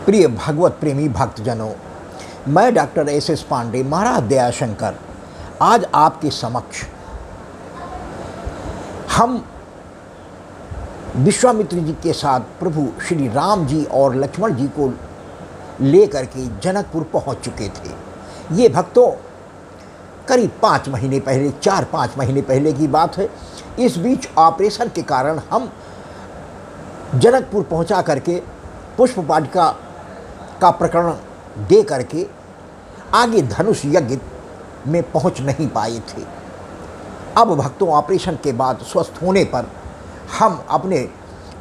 प्रिय भगवत प्रेमी भक्तजनों, मैं डॉक्टर एस पांडे महाराज दयाशंकर आज आपके समक्ष हम विश्वामित्र जी के साथ प्रभु श्री राम जी और लक्ष्मण जी को लेकर के जनकपुर पहुंच चुके थे। ये भक्तों करीब 5 महीने पहले 4-5 महीने पहले की बात है। इस बीच ऑपरेशन के कारण हम जनकपुर पहुंचा करके पुष्प वाटिका का प्रकरण दे करके आगे धनुष यज्ञ में पहुंच नहीं पाए थे। अब भक्तों ऑपरेशन के बाद स्वस्थ होने पर हम अपने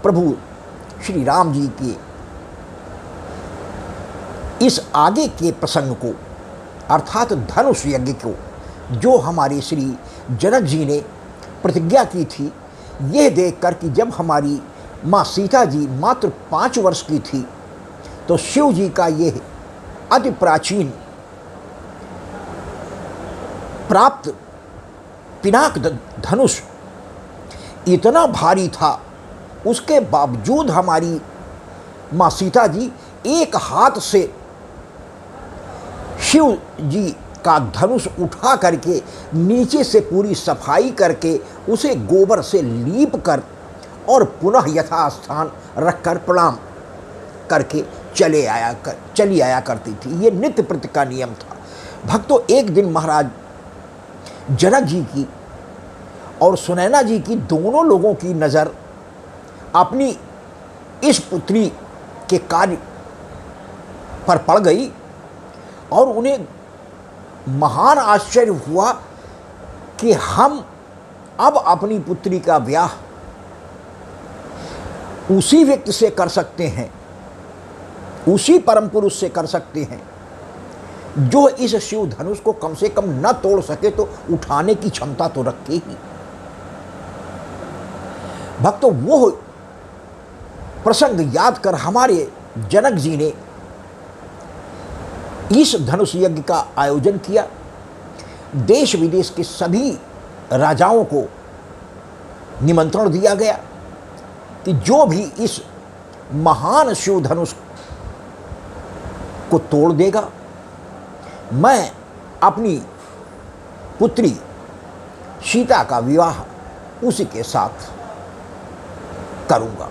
प्रभु श्री राम जी के इस आगे के प्रसंग को अर्थात धनुष यज्ञ को जो हमारे श्री जनक जी ने प्रतिज्ञा की थी, यह देखकर कि जब हमारी माँ सीता जी मात्र 5 वर्ष की थी तो शिव जी का यह अति प्राचीन प्राप्त पिनाक धनुष इतना भारी था, उसके बावजूद हमारी माँ सीता जी एक हाथ से शिव जी का धनुष उठा करके नीचे से पूरी सफाई करके उसे गोबर से लीप कर और पुनः यथास्थान रखकर प्रणाम करके चली आया करती थी। ये नित्य प्रति का नियम था। भक्तों एक दिन महाराज जनक जी की और सुनैना जी की दोनों लोगों की नज़र अपनी इस पुत्री के कार्य पर पड़ गई और उन्हें महान आश्चर्य हुआ कि हम अब अपनी पुत्री का ब्याह उसी व्यक्ति से कर सकते हैं, उसी परम पुरुष से कर सकते हैं जो इस शिव धनुष को कम से कम न तोड़ सके तो उठाने की क्षमता तो रखे ही। भक्तों वो प्रसंग याद कर हमारे जनक जी ने इस धनुष यज्ञ का आयोजन किया। देश विदेश के सभी राजाओं को निमंत्रण दिया गया कि जो भी इस महान शिव धनुष को तोड़ देगा, मैं अपनी पुत्री सीता का विवाह उसी के साथ करूंगा।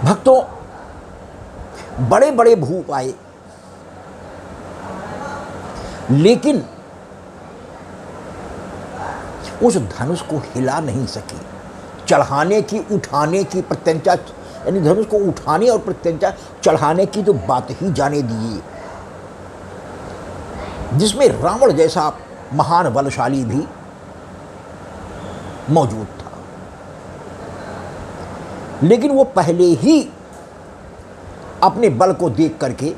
भक्तों बड़े बड़े भूप आए, लेकिन उस धनुष को हिला नहीं सकी। चढ़ाने की उठाने की प्रत्यंचा, यानी धनुष को उठाने और प्रत्यंचा चढ़ाने की तो बात ही जाने दीजिए, जिसमें रावण जैसा महान बलशाली भी मौजूद था, लेकिन वो पहले ही अपने बल को देख करके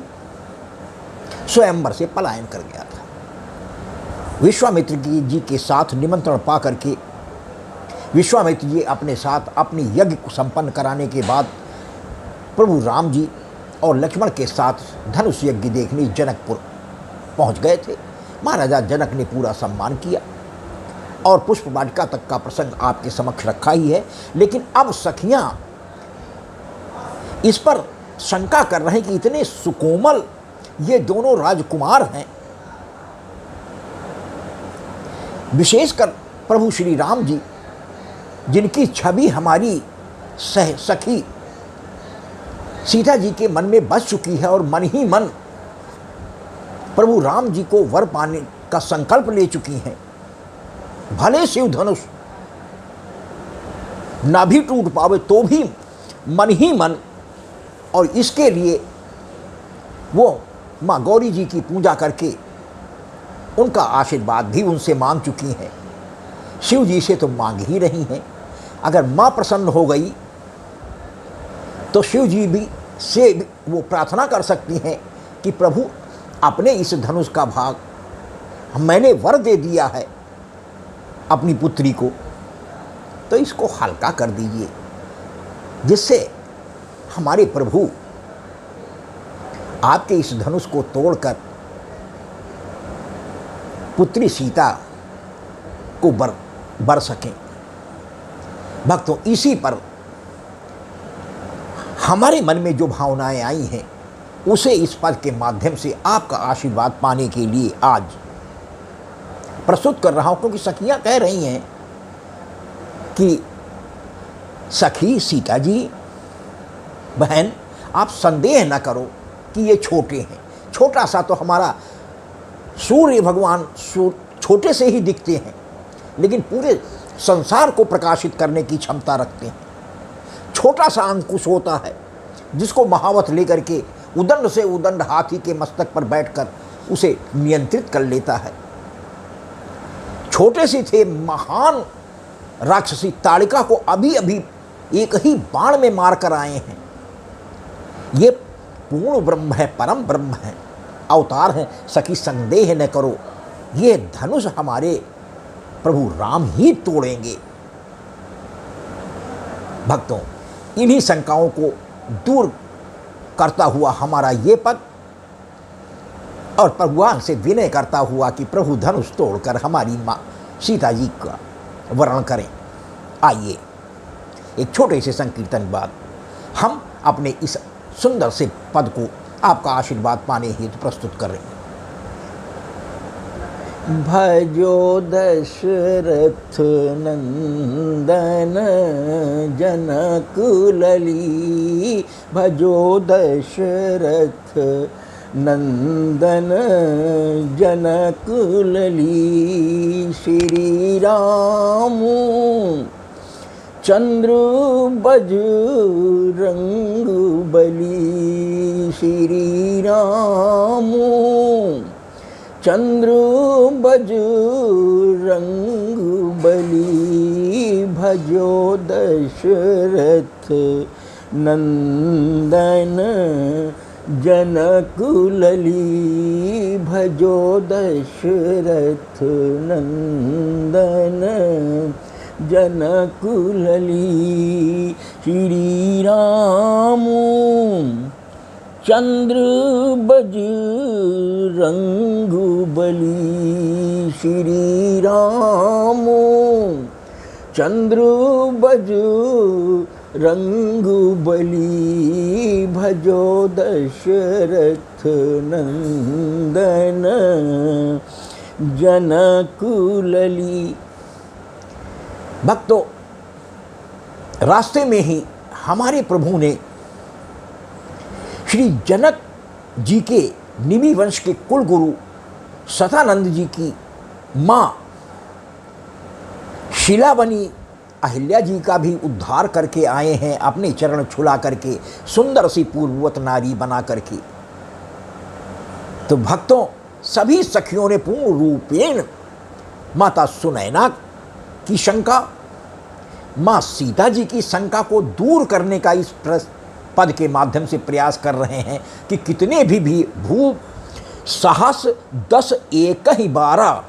स्वयंवर से पलायन कर गया था। विश्वामित्र जी के साथ निमंत्रण पा करके विश्वामित्र जी अपने साथ अपने यज्ञ को संपन्न कराने के बाद प्रभु राम जी और लक्ष्मण के साथ धनुष यज्ञ देखने जनकपुर पहुंच गए थे। महाराजा जनक ने पूरा सम्मान किया और पुष्प वाटिका तक का प्रसंग आपके समक्ष रखा ही है। लेकिन अब सखियां इस पर शंका कर रहे हैं कि इतने सुकोमल ये दोनों राजकुमार हैं, विशेषकर प्रभु श्री राम जी जिनकी छवि हमारी सखी सीता जी के मन में बस चुकी है और मन ही मन प्रभु राम जी को वर पाने का संकल्प ले चुकी हैं। भले शिव धनुष ना भी टूट पावे तो भी मन ही मन, और इसके लिए वो माँ गौरी जी की पूजा करके उनका आशीर्वाद भी उनसे मांग चुकी हैं। शिव जी से तो मांग ही रही हैं। अगर माँ प्रसन्न हो गई तो शिव जी भी से वो प्रार्थना कर सकती हैं कि प्रभु अपने इस धनुष का भाग मैंने वर दे दिया है अपनी पुत्री को, तो इसको हल्का कर दीजिए, जिससे हमारे प्रभु आपके इस धनुष को तोड़कर पुत्री सीता को बर सकें। भक्तों इसी पर हमारे मन में जो भावनाएं आई हैं उसे इस पद के माध्यम से आपका आशीर्वाद पाने के लिए आज प्रस्तुत कर रहा हूं, क्योंकि सखियां कह रही हैं कि सखी सीता जी, बहन आप संदेह न करो कि ये छोटे हैं। छोटा सा तो हमारा सूर्य भगवान छोटे से ही दिखते हैं, लेकिन पूरे संसार को प्रकाशित करने की क्षमता रखते हैं। छोटा सा अंकुश होता है जिसको महावत लेकर के उदंड से उदंड हाथी के मस्तक पर बैठकर उसे नियंत्रित कर लेता है। छोटे से थे महान राक्षसी ताड़िका को अभी अभी एक ही बाण में मार कर आए हैं। ये पूर्ण ब्रह्म है, परम ब्रह्म है, अवतार है। सखी संदेह न करो, ये धनुष हमारे प्रभु राम ही तोड़ेंगे। भक्तों, इन्हीं शंकाओं को दूर करता हुआ हमारा ये पद और भगवान से विनय करता हुआ कि प्रभु धनुष तोड़कर हमारी माँ सीता जी का वर्णन करें। आइए एक छोटे से संकीर्तन बाद हम अपने इस सुंदर से पद को आपका आशीर्वाद पाने हेतु प्रस्तुत कर रहे हैं। भजो दशरथ नंदन जनक लली, भजो दशरथ नंदन जनक लली। श्री राम चंद्र बजरंग बली, श्री राम चंद्र बजरंग बली। भजो दशरथ नंदन जनक लली, भजो दशरथ नंदन जनक लली। श्री राम चंद्र बजरंग बली, श्री राम चंद्र बजरंग बली। भजो दशरथ नंदन जनक लली। भक्तों, रास्ते में ही हमारे प्रभु ने श्री जनक जी के निमि वंश के कुल गुरु सतानंद जी की माँ शिलावनी अहिल्या जी का भी उद्धार करके आए हैं, अपने चरण छुला करके, सुंदर सी पूर्ववत नारी बना करके। तो भक्तों, सभी सखियों ने पूर्ण रूपेण माता सुनैना की शंका, माँ सीता जी की शंका को दूर करने का इस पद के माध्यम से प्रयास कर रहे हैं कि कितने भी भूप साहस 10 एक ही 12,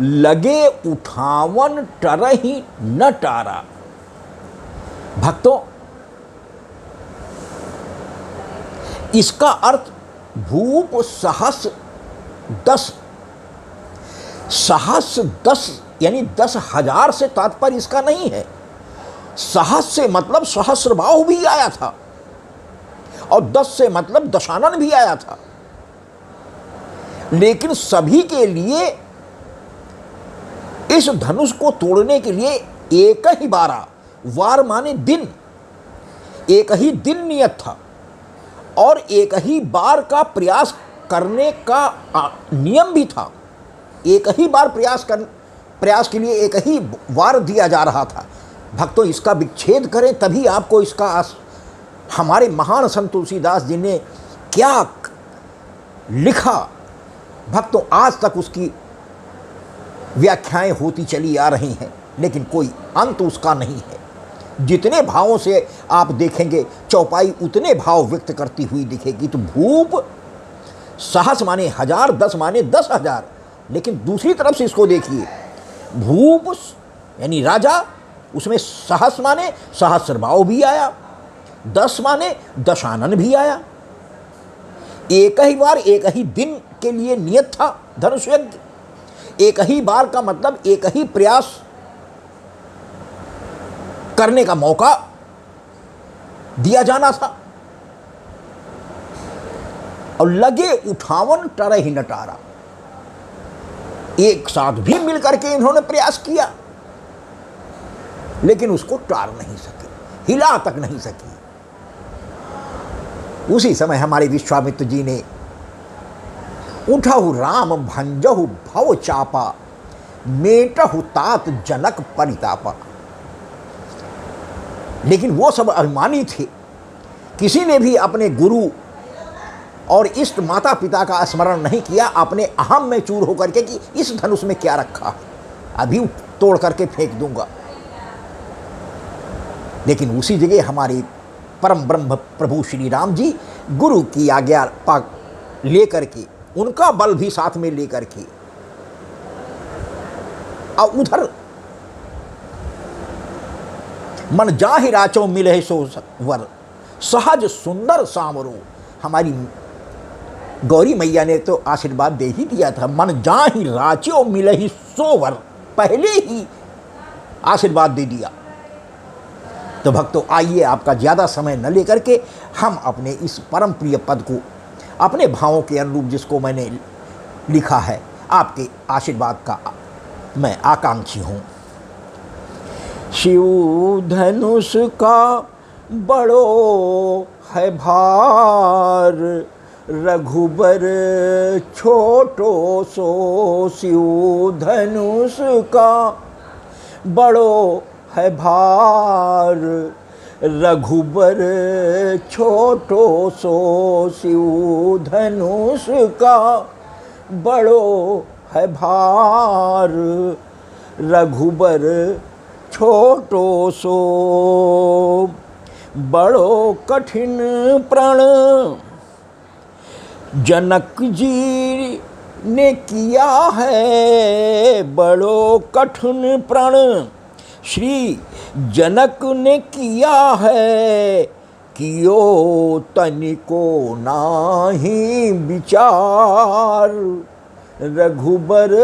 लगे उठावन टरही न टारा। भक्तों, इसका अर्थ भूप सहस 10, सहस 10 यानी 10,000 से तात्पर्य इसका नहीं है। सहस से मतलब सहस्रबाहु भी आया था और 10 से मतलब दशानन भी आया था, लेकिन सभी के लिए इस धनुष को तोड़ने के लिए एक ही 12, वार माने दिन, एक ही दिन नियत था और एक ही बार का प्रयास करने का नियम भी था। एक ही बार प्रयास के लिए एक ही वार दिया जा रहा था। भक्तों, इसका विच्छेद करें तभी आपको इसका हमारे महान संत तुलसीदास जी ने क्या लिखा, भक्तों, आज तक उसकी व्याख्याएं होती चली आ रही हैं, लेकिन कोई अंत उसका नहीं है। जितने भावों से आप देखेंगे चौपाई उतने भाव व्यक्त करती हुई दिखेगी। तो भूप सहस माने 1000, 10 माने 10,000, लेकिन दूसरी तरफ से इसको देखिए, भूप यानी राजा, उसमें सहस माने सहस्रबाहु भी आया, 10 माने दशानन भी आया। एक ही बार एक ही दिन के लिए नियत था धनुष यज्ञ। एक ही बार का मतलब एक ही प्रयास करने का मौका दिया जाना था। और लगे उठावन टरहि नटारा, एक साथ भी मिलकर के इन्होंने प्रयास किया, लेकिन उसको टार नहीं सके, हिला तक नहीं सकी। उसी समय हमारे विश्वामित्र जी ने उठहु राम भंजहु भव चापा, मेटहु तात जनक परितापा। लेकिन वो सब अभिमानी थे, किसी ने भी अपने गुरु और इष्ट माता पिता का स्मरण नहीं किया, अपने अहम में चूर होकर के कि इस धनुष में क्या रखा है, अभी तोड़ करके फेंक दूंगा। लेकिन उसी जगह हमारे परम ब्रह्म प्रभु श्री राम जी गुरु की आज्ञा पाक लेकर के, उनका बल भी साथ में लेकर के, और उधर मन जाहि राचो मिले सो वर, सहज सुंदर सामरो। हमारी गौरी मैया ने तो आशीर्वाद दे ही दिया था, मन जाहि राचो मिले ही सोवर, पहले ही आशीर्वाद दे दिया। तो भक्तों, आइए आपका ज़्यादा समय न लेकर के हम अपने इस परम प्रिय पद को अपने भावों के अनुरूप, जिसको मैंने लिखा है, आपके आशीर्वाद का मैं आकांक्षी हूँ। शिव धनुष का बड़ो है भार, रघुबर छोटो सो। शिव धनुष का बड़ो है भार, रघुबर छोटो सो। शिव धनुष का बड़ो है भार, रघुबर छोटो सो। बड़ो कठिन प्रण जनक जी ने किया है, बड़ो कठिन प्रण श्री जनक ने किया है। कियो तनिको नाही विचार, रघुबर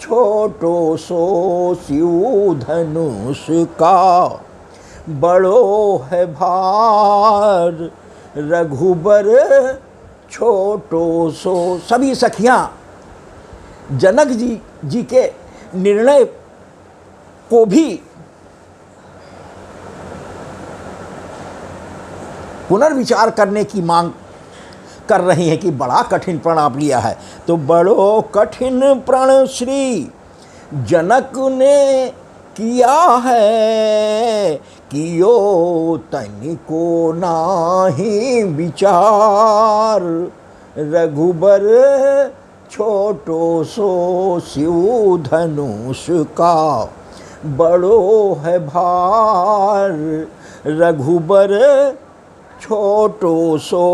छोटो सो। शिव धनुष का बड़ो है भार, रघुबर छोटो सो। सभी सखियां जनक जी के निर्णय को भी पुनर्विचार करने की मांग कर रही हैं कि बड़ा कठिन प्रण आप लिया है। तो बड़ो कठिन प्रण श्री जनक ने किया है, कियो तनिको नाही विचार, रघुबर छोटो सो। शिव धनुष का बड़ो है भार, रघुबर छोटो सो।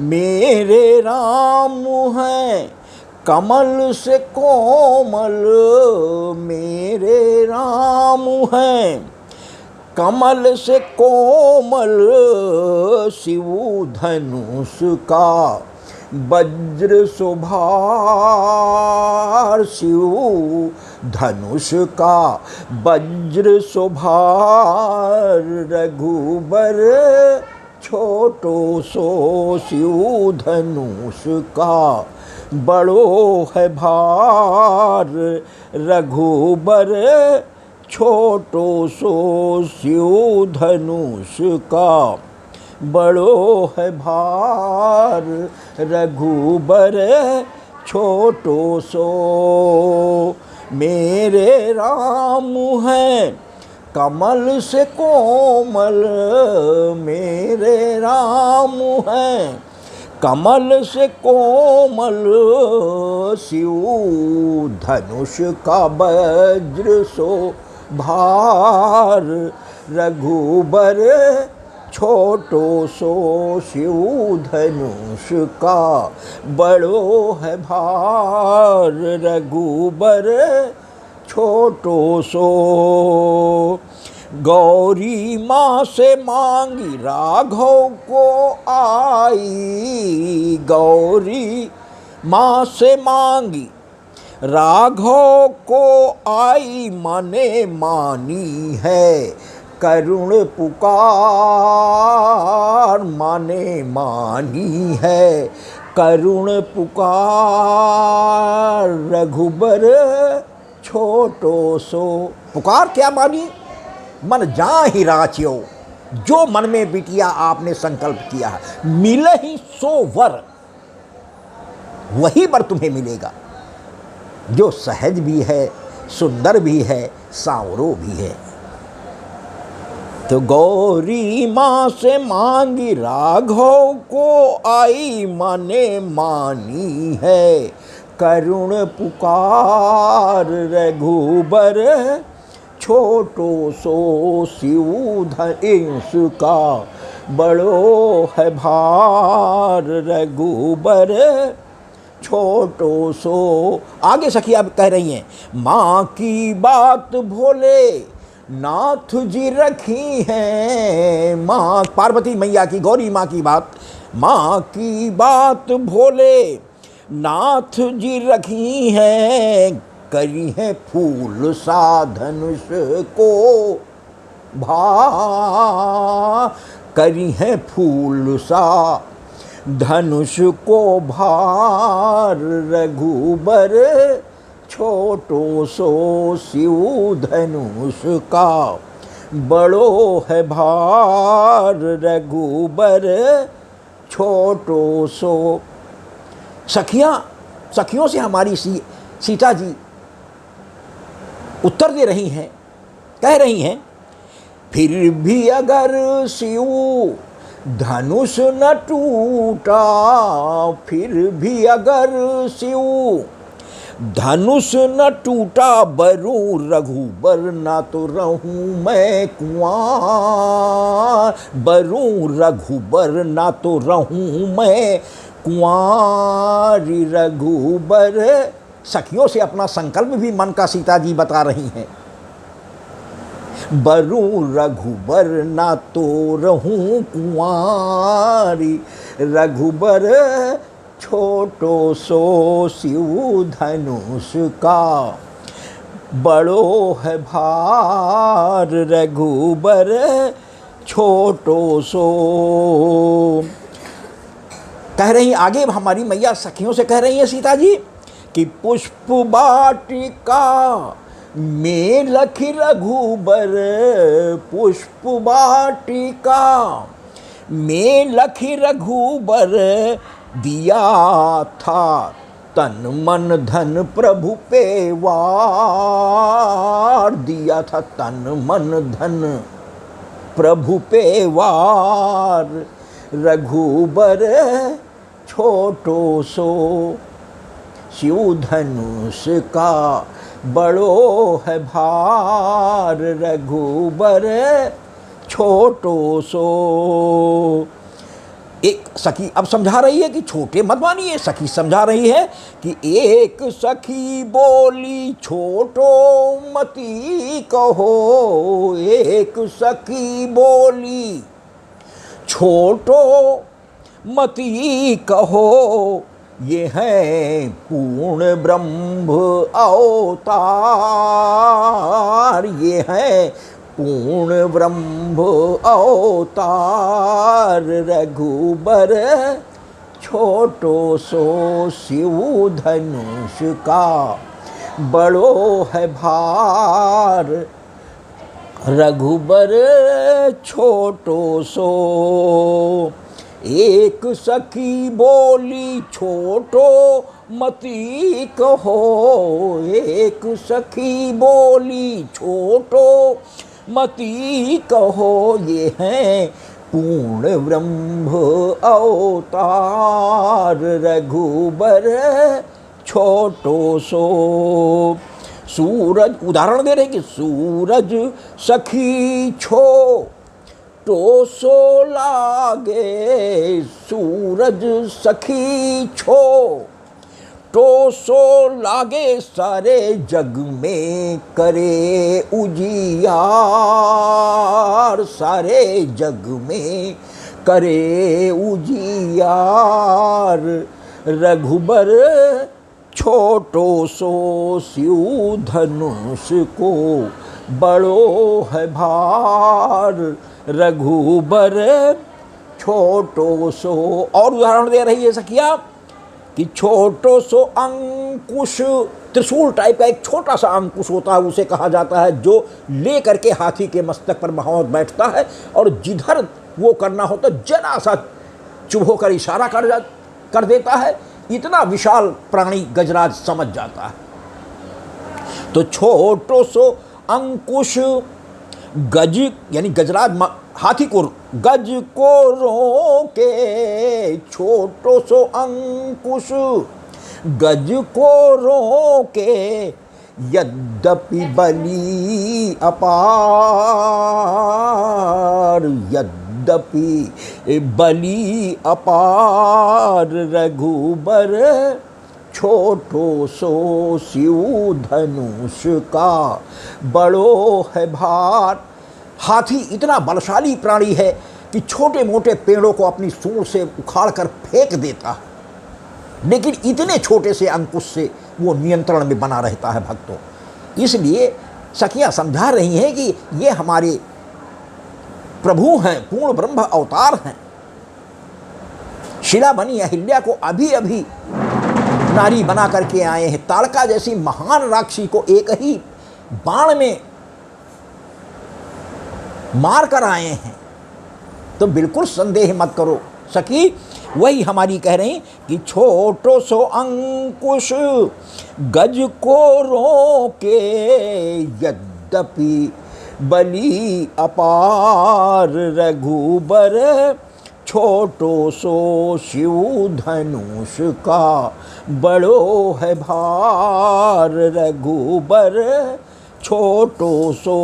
मेरे राम हैं कमल से कोमल, मेरे राम हैं कमल से कोमल। शिव धनुष का वज्र सुभार, शिव धनुष का वज्र सुभार, रघुबर छोटो सो। शिव धनुष का बड़ो है भार, रघुबर छोटो सो। शिव धनुष का बड़ो है भार, रघुबर छोटो सो। मेरे राम हैं कमल से कोमल, मेरे राम हैं कमल से कोमल। शिव धनुष का वज्र सो भार, रघुबर छोटो सो। शिव धनुष का बड़ो है भार, रघुबर छोटो सो। गौरी माँ से मांगी राघव को आई, गौरी माँ से मांगी राघव को आई, मने मानी है करुण पुकार माने मानी है, करुण पुकार रघुबर छोटो सो। पुकार क्या मानी? मन जाहि राच्यो, जो मन में बिटिया आपने संकल्प किया है, मिले ही सो वर, वही वर तुम्हें मिलेगा, जो सहज भी है, सुंदर भी है, सांवरो भी है। तो गौरी माँ से मांगी राघव को, आई माने मानी है, करुण पुकार रघुबर छोटो सो। शिवधनुष का बड़ो है भार, रघुबर छोटो सो। आगे सखिया कह रही हैं, माँ की बात भोले नाथ जी रखी है। माँ पार्वती मैया की, गौरी माँ की बात, माँ की बात भोले नाथ जी रखी है, करी है फूल सा धनुष को भा, करी है फूल सा धनुष को भार, रघुबर छोटो सो। शिव धनुष का बड़ो है भार, रघुबर छोटो सो। सखियों से हमारी सीता जी उत्तर दे रही हैं, कह रही हैं, फिर भी अगर शिव धनुष न टूटा, फिर भी अगर शिव धनुष न टूटा, बरू रघुबर ना तो रहूं मैं कुंवार, बरू रघुबर ना तो रहूं मैं कुंवारी, रघुबर। सखियों से अपना संकल्प भी मन का सीता जी बता रही हैं। बरू रघुबर ना तो रहूं कुंवारी, रघुबर छोटो सो। शिव धनुष का बड़ो है भार, रघुबर छोटो सो। कह रही आगे हमारी मैया सखियों से कह रही है सीता जी कि पुष्प वाटिका में लखी रघुबर, पुष्प वाटिका में लखी रघुबर, दिया था तन मन धन प्रभु पे वार, दिया था तन मन धन प्रभु पे वार, रघुबर छोटो सो। शिव धनुष का बड़ो है भार, रघुबर छोटो सो। एक सखी अब समझा रही है कि छोटे मत मानिए। सखी समझा रही है कि एक सखी बोली छोटो मती कहो, एक सखी बोली छोटो मती कहो, ये है पूर्ण ब्रह्म अवतार, ये है पूर्ण ब्रह्म अवतार, रघुबर छोटो सो। शिव धनुष का बड़ो है भार, रघुबर छोटो सो। एक सखी बोली छोटो मती कहो, एक सखी बोली छोटो मती कहो, ये हैं पूर्ण ब्रह्म अवतार, रघुबर छोटो सो। सूरज उदाहरण दे रहे कि सूरज सखी छो तो सो लागे, सूरज सखी छो तो सो लागे, सारे जग में करे उजियार, सारे जग में करे उजियार, रघुबर छोटो सो। शिव धनुष को बड़ो है भार रघुबर छोटो सो। और उदाहरण दे रही है सखिया कि छोटो सो अंकुश, त्रिशूल टाइप का एक छोटा सा अंकुश होता है, उसे कहा जाता है, जो ले करके हाथी के मस्तक पर महावत बैठता है और जिधर वो करना होता जरा सा चुभ होकर इशारा कर देता है, इतना विशाल प्राणी गजराज समझ जाता है। तो छोटो सो अंकुश, गज यानी गजराज हाथी को, गज को रोके, छोटो सो अंकुश गज को रोके, यद्यपि बली अपार, यद्यपि बली अपार रघुबर छोटो सो शिव धनुष का बड़ो है भार। हाथी इतना बलशाली प्राणी है कि छोटे मोटे पेड़ों को अपनी सूंड से उखाड़ कर फेंक देता है, लेकिन इतने छोटे से अंकुश से वो नियंत्रण में बना रहता है भक्तों। इसलिए सखियां समझा रही हैं कि ये हमारे प्रभु हैं, पूर्ण ब्रह्म अवतार हैं। शिला बनी अहिल्या को अभी अभी नारी बना करके आए हैं। ताड़का जैसी महान राक्षसी को एक ही बाण में मार कर आए हैं। तो बिल्कुल संदेह मत करो सखी, वही हमारी कह रही कि छोटो सो अंकुश गज को रोके, यद्यपि बली अपार रघुबर छोटो सो शिव धनुष का बड़ो है भार रघुबर छोटो सो।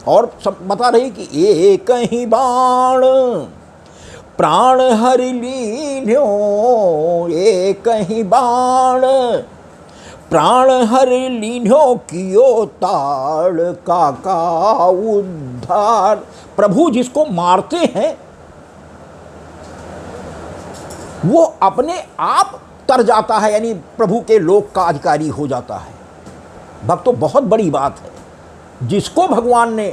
और सब बता रही कि एक ही बाण प्राण हर लीन्यो, एक ही बाण प्राण हर लीन्यो, कियो ताड़का का उद्धार। प्रभु जिसको मारते हैं वो अपने आप तर जाता है, यानी प्रभु के लोक का अधिकारी हो जाता है। भक्तों बहुत बड़ी बात है, जिसको भगवान ने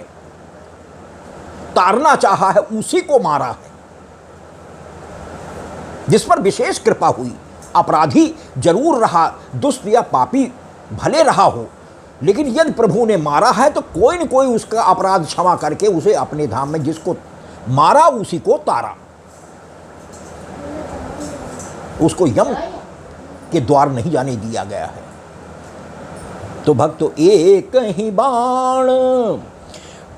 तारना चाहा है उसी को मारा है, जिस पर विशेष कृपा हुई। अपराधी जरूर रहा, दुष्ट या पापी भले रहा हो, लेकिन यदि प्रभु ने मारा है तो कोई न कोई उसका अपराध क्षमा करके उसे अपने धाम में, जिसको मारा उसी को तारा, उसको यम के द्वार नहीं जाने दिया गया है। तो भक्तों एक ही बाण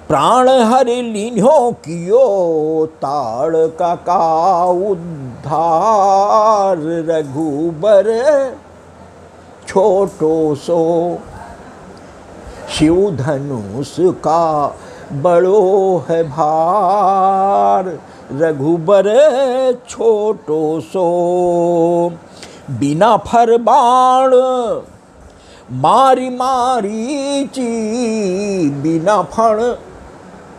प्राण हर लीन्यो, कियो ताड़का का उद्धार रघुबर छोटो सो शिव धनुष का बड़ो है भार रघुबर छोटो सो। बिना फर बाण मारी मारी ची, बिना फण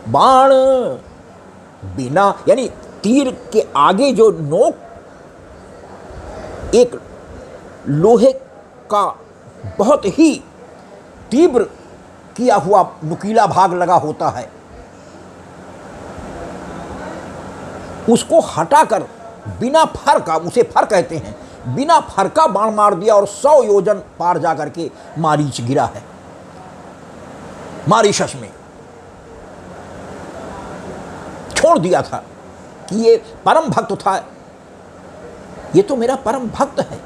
बाण, बिना यानी तीर के आगे जो नोक एक लोहे का बहुत ही तीव्र किया हुआ नुकीला भाग लगा होता है, उसको हटाकर बिना फर का, उसे फर कहते हैं, बिना फर का बाण मार दिया और 100 योजन पार जा करके मारीच गिरा है, मारीशस में छोड़ दिया था कि ये परम भक्त था, ये तो मेरा परम भक्त है,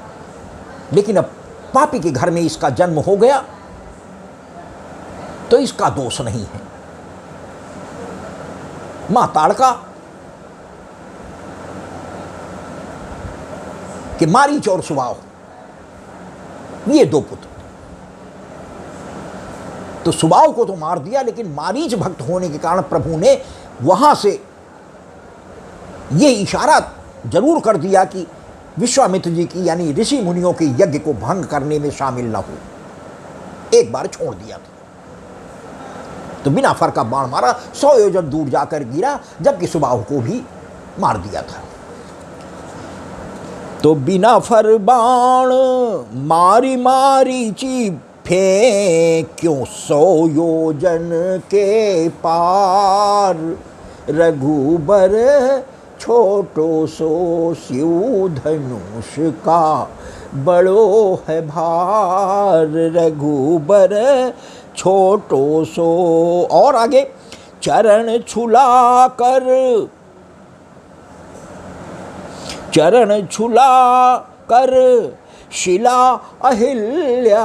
लेकिन अब पापी के घर में इसका जन्म हो गया तो इसका दोष नहीं है। मां ताड़का कि मारीच और सुबाहु, ये दो पुत्र, तो सुबाहु को तो मार दिया, लेकिन मारीच भक्त होने के कारण प्रभु ने वहां से ये इशारा जरूर कर दिया कि विश्वामित्र जी की यानी ऋषि मुनियों के यज्ञ को भंग करने में शामिल न हो। एक बार छोड़ दिया था तो बिना फर का बाण मारा, 100 योजन दूर जाकर गिरा, जबकि सुबाहु को भी मार दिया था। तो बिना फर बाण मारी मारी ची, फेंक्यों 100 योजन के पार। रघुबर छोटो सो शिव धनुष का बड़ो है भार। रघुबर छोटो सो, और आगे, चरण छुला कर शिला अहिल्या।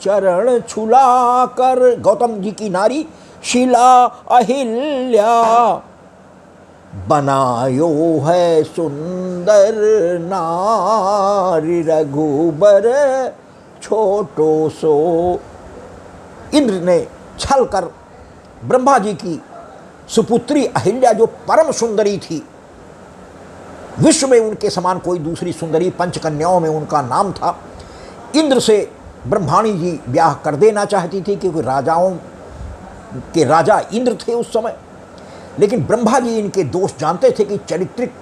चरण छुला कर गौतम जी की नारी शिला अहिल्या। बनायो है सुंदर नारी। रघुबर छोटो सो। इंद्र ने छल कर ब्रह्मा जी की सुपुत्री अहिल्या, जो परम सुंदरी थी, विश्व में उनके समान कोई दूसरी सुंदरी, पंचकन्याओं में उनका नाम था, इंद्र से ब्रह्माणी जी ब्याह कर देना चाहती थी, क्योंकि राजाओं के राजा इंद्र थे उस समय। लेकिन ब्रह्मा जी इनके दोष जानते थे कि चारित्रिक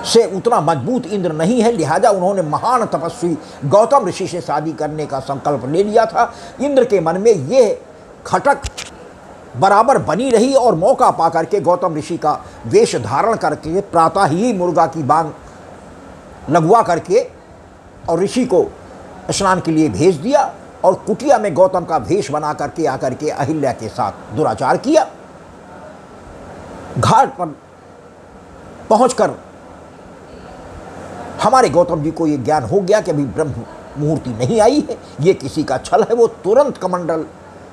से उतना मजबूत इंद्र नहीं है, लिहाजा उन्होंने महान तपस्वी गौतम ऋषि से शादी करने का संकल्प ले लिया था। इंद्र के मन में ये खटक बराबर बनी रही और मौका पा करके गौतम ऋषि का वेश धारण करके प्रातः ही मुर्गा की बांग लगवा करके और ऋषि को स्नान के लिए भेज दिया और कुटिया में गौतम का भेष बना करके आकर के अहिल्या के साथ दुराचार किया। घाट पर पहुंचकर हमारे गौतम जी को ये ज्ञान हो गया कि अभी ब्रह्म मुहूर्ति नहीं आई है, ये किसी का छल है। वो तुरंत कमंडल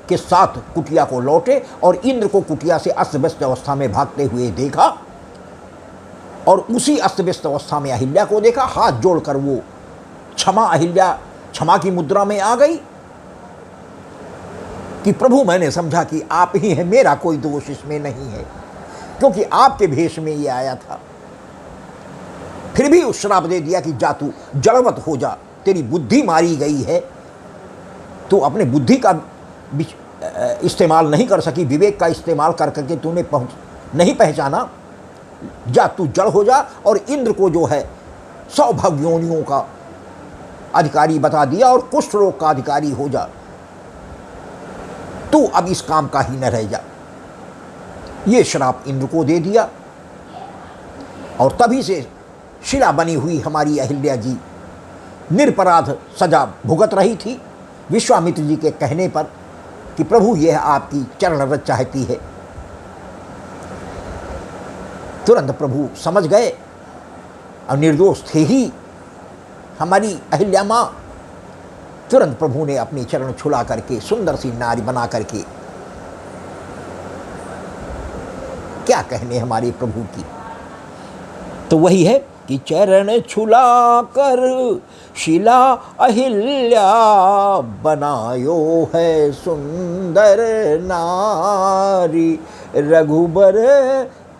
के साथ कुटिया को लौटे और इंद्र को कुटिया से अस्त व्यस्त अवस्था में भागते हुए देखा और उसी अस्त व्यस्त अवस्था में अहिल्या को देखा। हाथ जोड़कर वो अहिल्या क्षमा की मुद्रा में आ गई कि प्रभु, मैंने समझा कि आप ही हैं, मेरा कोई दोष इसमें नहीं है, क्योंकि आपके भेष में ये आया था। फिर भी उस श्राप दे दिया कि जा तू जड़वत हो जा, तेरी बुद्धि मारी गई है, तू अपने बुद्धि का इस्तेमाल नहीं कर सकी, विवेक का इस्तेमाल कर करके तूने नहीं पहचाना, जा तू जड़ हो जा। और इंद्र को जो है 100 भवयोनियों का अधिकारी बता दिया और कुष्ठ रोग का अधिकारी हो जा, तू अब इस काम का ही न रह जा। ये श्राप इंद्र को दे दिया और तभी से शिला बनी हुई हमारी अहिल्या जी निरपराध सजा भुगत रही थी, विश्वामित्र जी के कहने पर कि प्रभु यह आपकी चरण रज चाहती है। तुरंत प्रभु समझ गए और निर्दोष थे ही हमारी अहिल्या माँ। तुरंत प्रभु ने अपनी चरण छुला करके सुंदर सी नारी बना करके, क्या कहने हमारे प्रभु की। तो वही है कि चरण छुला कर शिला अहिल्या, बनायो है सुंदर नारी। रघुबर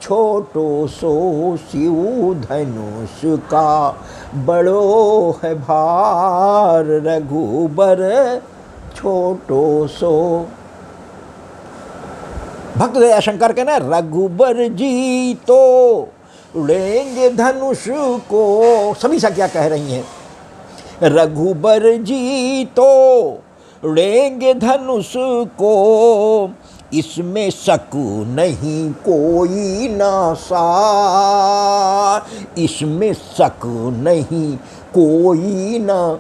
छोटो सो शिव धनुष का बड़ो है भार। रघुबर छोटो सो। भक्त दया शंकर कहना, रघुबर जी तो उड़ेंगे धनुष को। सभी सखिया कह रही हैं, रघुबर जी तो उड़ेंगे धनुष को, इसमें शक नहीं कोई ना सार। इसमें शक नहीं कोई ना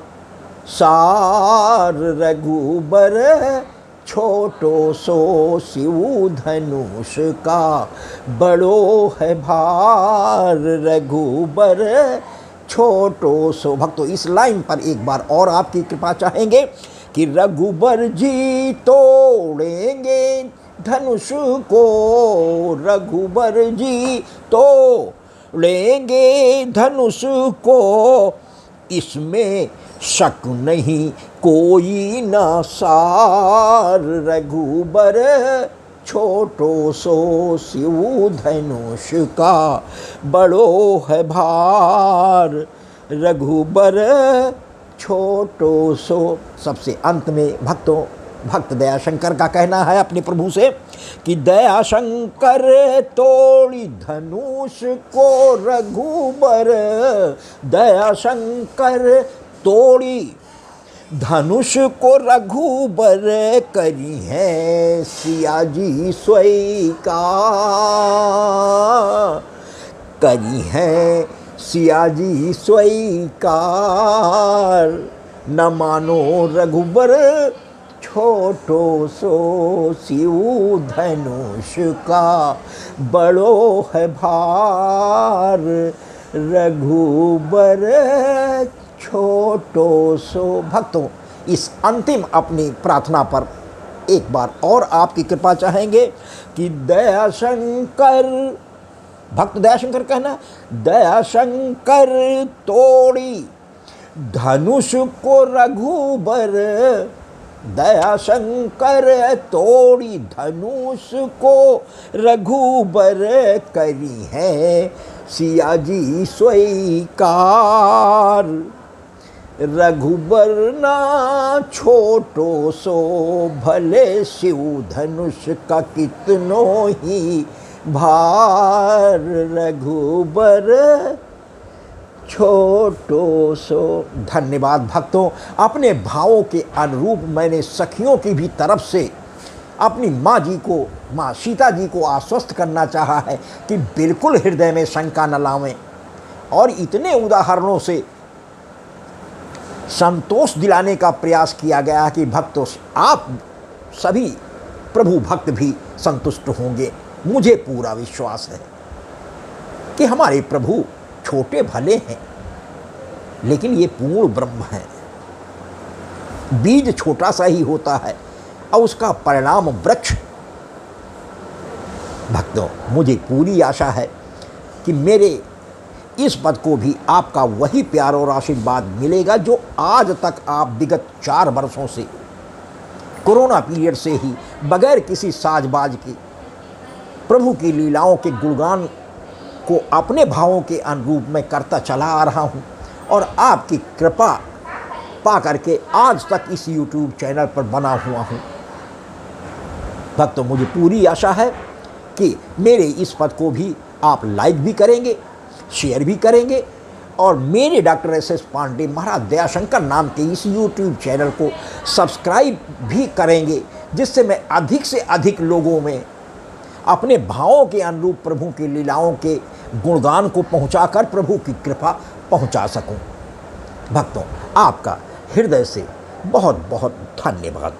सार। रघुबर छोटो सो शिव धनुष का बड़ो है भार। रघुबर छोटो सो। भक्तों, इस लाइन पर एक बार और आपकी कृपा चाहेंगे कि रघुबर जी तोड़ेंगे धनुष को। रघुबर जी तोड़ेंगे धनुष को, इसमें शक नहीं कोई ना सार। रघुबर छोटो सो शिव धनुष का बड़ो है भार। रघुबर छोटो सो। सबसे अंत में भक्तों, भक्त दयाशंकर का कहना है अपने प्रभु से कि दयाशंकर तोड़ी धनुष को रघुबर। दयाशंकर तोड़ी धनुष को रघुबर करी है सिया जी स्वीकार, करी है सिया जी स्वीकार। न मानो रघुबर छोटो सो शिव धनुष का बड़ो है भार, रघुबर छोटो सो। भक्तों, इस अंतिम अपनी प्रार्थना पर एक बार और आपकी कृपा चाहेंगे कि दया शंकर, भक्त दया शंकर कहना, दया शंकर तोड़ी धनुष को रघुबर, दया शंकर तोड़ी धनुष को रघुबर करी है सिया जी स्वीकार। रघुबर ना छोटो सो भले शिव धनुष का कितनो ही भार, रघुबर छोटो सो। धन्यवाद भक्तों, अपने भावों के अनुरूप मैंने सखियों की भी तरफ से अपनी माँ जी को, माँ सीता जी को आश्वस्त करना चाहा है कि बिल्कुल हृदय में शंका न लावें, और इतने उदाहरणों से संतोष दिलाने का प्रयास किया गया है कि भक्तों, आप सभी प्रभु भक्त भी संतुष्ट होंगे। मुझे पूरा विश्वास है कि हमारे प्रभु छोटे भले हैं, लेकिन ये पूर्ण ब्रह्म है। बीज छोटा सा ही होता है और उसका परिणाम वृक्ष। भक्तों, मुझे पूरी आशा है कि मेरे इस पद को भी आपका वही प्यार और आशीर्वाद मिलेगा जो आज तक आप विगत 4 वर्षों से कोरोना पीरियड से ही बगैर किसी साजबाज के प्रभु की लीलाओं के गुणगान को अपने भावों के अनुरूप में करता चला आ रहा हूँ, और आपकी कृपा पा करके आज तक इस YouTube चैनल पर बना हुआ हूँ। भक्तों, मुझे पूरी आशा है कि मेरे इस पद को भी आप लाइक भी करेंगे, शेयर भी करेंगे, और मेरे डॉक्टर एस.एस. पांडे महाराज दयाशंकर नाम के इस YouTube चैनल को सब्सक्राइब भी करेंगे, जिससे मैं अधिक से अधिक लोगों में अपने भावों के अनुरूप प्रभु की लीलाओं के गुणगान को पहुंचाकर प्रभु की कृपा पहुंचा सकूं। भक्तों, आपका हृदय से बहुत बहुत धन्यवाद।